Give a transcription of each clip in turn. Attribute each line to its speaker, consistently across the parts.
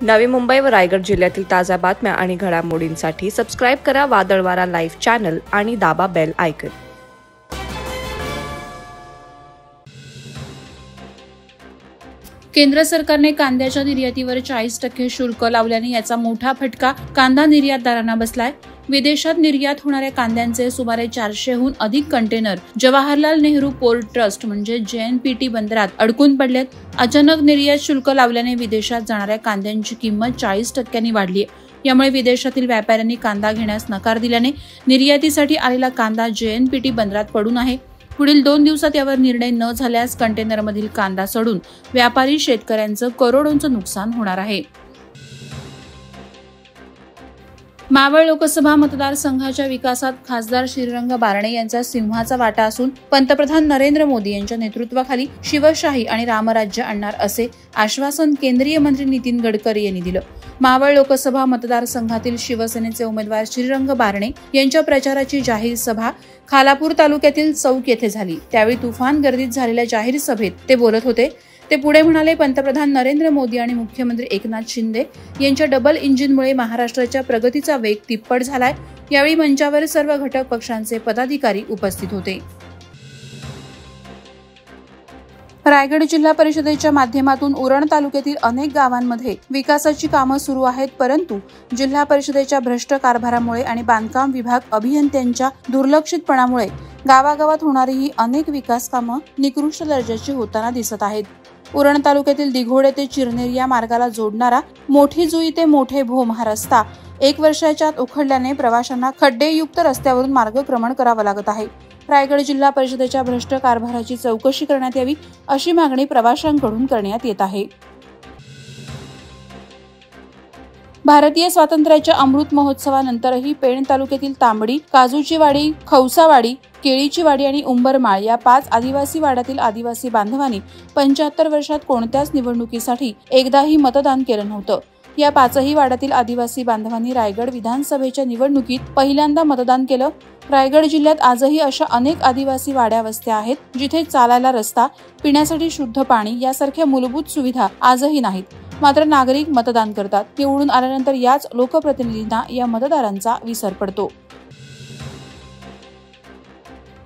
Speaker 1: नवी मुंबई व रायगड जिल्ह्यातील ताज्या बातम्या आणि घडामोडींसाठी सबस्क्राईब करा वादळवारा लाईव्ह चॅनल आणि दाबा बेल आयकॉन।
Speaker 2: केंद्र सरकारने कांद्याच्या निर्यातीवर 40% शुल्क लावल्याने याचा मोठा फटका कांदा निर्यातदारांना बसलाय। विदेशात निर्यात होणाऱ्या कांद्यांचे सुमारे 400हून अधिक container Jawaharlal Nehru port trust म्हणजे JNPT बंदरात अडकून पडलेत। अचानक निर्यात शुल्क लावल्याने विदेशात जाणाऱ्या कांद्यांची किंमत 40%नी वाढली आहे। यामुळे विदेशातील व्यापाऱ्यांनी कांदा घेण्यास नकार दिल्याने निर्यातीसाठी आलेला कांदा JNPT बंदरात पडून आहे। पुढील 2 दिवसात यावर निर्णय न झाल्यास कंटेनरमधील कांदा सडून व्यापारी शेतकऱ्यांचं करोडोंचं नुकसान होणार आहे। मावळ लोकसभा मतदारसंघाच्या विकासात खासदार श्रीरंग बारणे यांचा सिंहाचा वाटा असून पंतप्रधान नरेंद्र मोदी यांच्या नेतृत्वाखाली शिवशाही आणि रामराज्य आणणार असे आश्वासन केंद्रीय मंत्री नितीन गडकरी यांनी दिलं। मावळ लोकसभा मतदारसंघातील शिवसेनेचे उमेदवार श्रीरंग बारणे यांच्या प्रचाराची जाहीर सभा खालापूर तालुक्यातील चौक येथे झाली। त्यावेळी तुफान गर्दीत झालेल्या जाहीर सभेत ते बोलत होते। ते पुढे म्हणाले, पंतप्रधान नरेंद्र मोदी आणि मुख्यमंत्री एकनाथ शिंदे यांच्या डबल इंजिनमुळे महाराष्ट्राच्या प्रगतीचा वेग तिप्पट झालाय। यावेळी मंचावर सर्व घटक पक्षांचे पदाधिकारी उपस्थित होते। रायगड जिल्हा परिषदेच्या माध्यमातून उरण तालुक्यातील अनेक गावांमध्ये विकासाची कामं सुरू आहेत, परंतु जिल्हा परिषदेच्या भ्रष्ट कारभारामुळे आणि बांधकाम विभाग अभियंत्यांच्या दुर्लक्षितपणामुळे गावागावात होणारी ही अनेक विकास कामं निकृष्ट दर्जाची होताना दिसत आहेत। उरण तालुक्यातील दिघोडे ते चिरनेर या मार्गाला जोडणारा मोठी जुई ते मोठे भोम हा रस्ता 1 वर्षाच्या आत उखडल्याने प्रवाशांना खड्डेयुक्त रस्त्यावरून मार्गक्रमण करावं लागत आहे। रायगड जिल्हा परिषदेच्या भ्रष्ट कारभाराची चौकशी करण्यात यावी अशी मागणी प्रवाशांकडून करण्यात येत आहे। भारतीय स्वातंत्र्याच्या अमृत महोत्सवानंतरही पेण तालुक्यातील तांबडी, काजूची वाडी, खवसावाडी, केळीची वाडी आणि उंबरमाळ या 5 आदिवासी वाड्यातील आदिवासी बांधवांनी 75 वर्षात कोणत्याच निवडणुकीसाठी एकदाही मतदान केलं नव्हतं। या 5ही वाड्यातील आदिवासी बांधवांनी रायगड विधानसभेच्या निवडणुकीत पहिल्यांदा मतदान केलं। रायगड जिल्ह्यात आजही अशा अनेक आदिवासी वाड्या वस्त्या आहेत जिथे चालायला रस्ता, पिण्यासाठी शुद्ध पाणी यासारख्या मूलभूत सुविधा आजही नाहीत। मात्र नागरिक मतदान करतात। निवडून आल्यानंतर याच लोकप्रतिनिधींना या मतदारांचा विसर पडतो।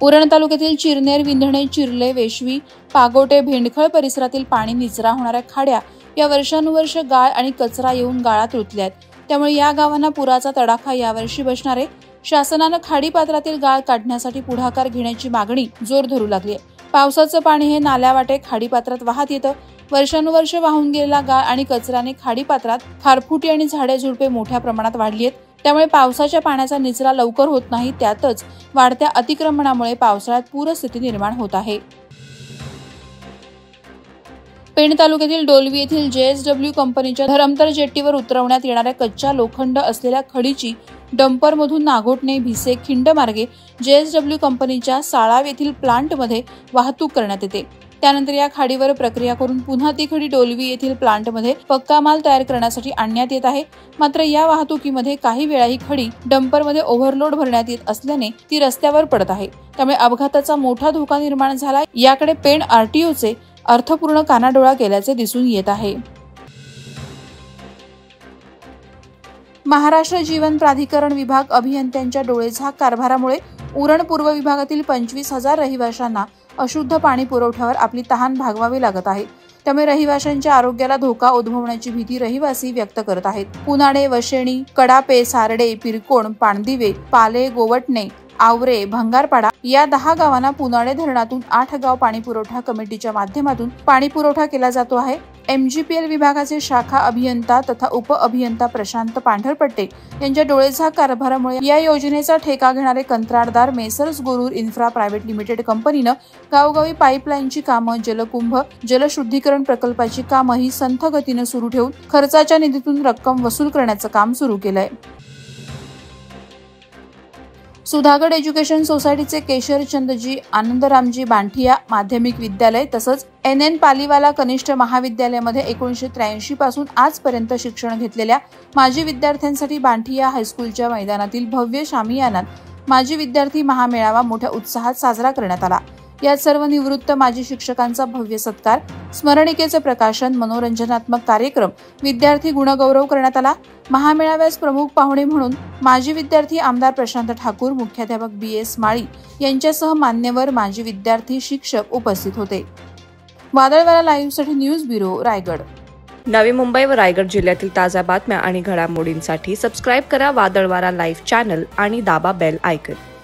Speaker 2: उरण तालुक्यातील चिरनेर, विंधणे, चिरले, वेशवी, पागोटे, भेंडखळ परिसरातील पाणी निचरा होणाऱ्या खाड्या या वर्षानुवर्ष गाळ आणि कचरा येऊन गाळात रुतल्यात। त्यामुळे या गावांना पुराचा तडाखा यावर्षी बसणार आहे। शासनानं खाडीपात्रातील गाळ काढण्यासाठी पुढाकार घेण्याची मागणी जोर धरू लागली आहे। पावसाचं पाणी हे नाल्यावाटे खाडीपात्रात वाहत येतं। वर्षानुवर्ष वाहून गेलेला गाळ आणि कचऱ्याने खाडीपात्रात खारफुटी आणि झाडे झुडपे मोठ्या प्रमाणात वाढली आहेत। त्यामुळे पावसाच्या पाण्याचा निचरा लवकर होत नाही। त्यातच वाढत्या अतिक्रमणामुळे पावसाळ्यात पूरस्थिती निर्माण होत आहे। पेण तालुक्यातील डोलवी येथील JSW कंपनीच्या धरमतर जेट्टीवर उतरवण्यात येणाऱ्या कच्च्या लोखंड असलेल्या खडीची डंपरमधून नागोठणे, भिसे, खिंड मार्गे JSW कंपनीच्या साळाव येथील प्लांटमध्ये वाहतूक करण्यात येते। त्यानंतर या खाडीवर प्रक्रिया करून पुन्हा ती खडी डोलवी येथील प्लांटमध्ये पक्का माल तयार करण्यासाठी आणण्यात येत आहे। मात्र या वाहतुकीमध्ये काही वेळा ही खडी डंपरमध्ये ओव्हरलोड भरण्यात येत असल्याने ती रस्त्यावर पडत आहे। त्यामुळे अपघाताचा मोठा धोका निर्माण झाला। याकडे पेण RTOचे अर्थपूर्ण कानाडोळा केल्याचे दिसून येत आहे। महाराष्ट्र जीवन प्राधिकरण विभाग अभियंत्यांच्या डोळेझाक कारभारामुळे उरण पूर्व विभागातील 25,000 रहिवाशांना अशुद्ध पाणी पुरवठ्यावर आपली तहान भागवावी लागत आहे। त्यामुळे रहिवाशांच्या आरोग्याला धोका उद्भवण्याची भीती रहिवासी व्यक्त करत आहेत। पुनाडे, वशेणी, कडापे, सारडे, पिरकोण, पाणदिवे, पाले, गोवटणे, आवरे, भंगारपाडा या 10 गावांना पुनाडे धरणातून 8 गाव पाणी पुरवठा कमिटीच्या माध्यमातून पाणी पुरवठा केला जातो आहे। MGPL विभागाचे शाखा अभियंता तथा उप अभियंता प्रशांत पांढरपट्टे यांच्या डोळेझाक कारभारामुळे या योजनेचा ठेका घेणारे कंत्राटदार मेसर्स गुरुर इन्फ्रा प्रायव्हेट लिमिटेड कंपनीनं गावोगावी पाईपलाईनची कामं, जलकुंभ, जलशुद्धीकरण प्रकल्पाची कामं ही संथ गतीनं सुरू ठेवून खर्चाच्या निधीतून रक्कम वसूल करण्याचं काम सुरू केलंय। सुधागड एज्युकेशन सोसायटीचे केशरचंदजी आनंदरामजी बांठिया माध्यमिक विद्यालय तसंच NN पालीवाला कनिष्ठ महाविद्यालयामध्ये 1983 पासून आजपर्यंत शिक्षण घेतलेल्या माजी विद्यार्थ्यांसाठी बांठिया हायस्कूलच्या मैदानातील भव्य शामियानात माजी विद्यार्थी महामेळावा मोठ्या उत्साहात साजरा करण्यात आला। यात सर्व निवृत्त माजी शिक्षकांचा भव्य सत्कार, स्मरणिकेचे प्रकाशन, मनोरंजनात्मक कार्यक्रम, विद्यार्थी गुणगौरव करण्यात आला। महामेळाव्यास प्रमुख पाहुणे म्हणून माजी विद्यार्थी आमदार प्रशांत ठाकूर, मुख्याध्यापक BS माळी यांच्यासह मान्यवर माजी विद्यार्थी, शिक्षक उपस्थित होते। वादळवारा लाईव्हसाठी न्यूज ब्युरो, रायगड।
Speaker 1: नवी मुंबई व रायगड जिल्ह्यातील ताज्या बातम्या आणि घडामोडींसाठी सबस्क्राईब करा वादळवारा लाईव्ह चॅनल आणि दाबा बेल आयकॉन।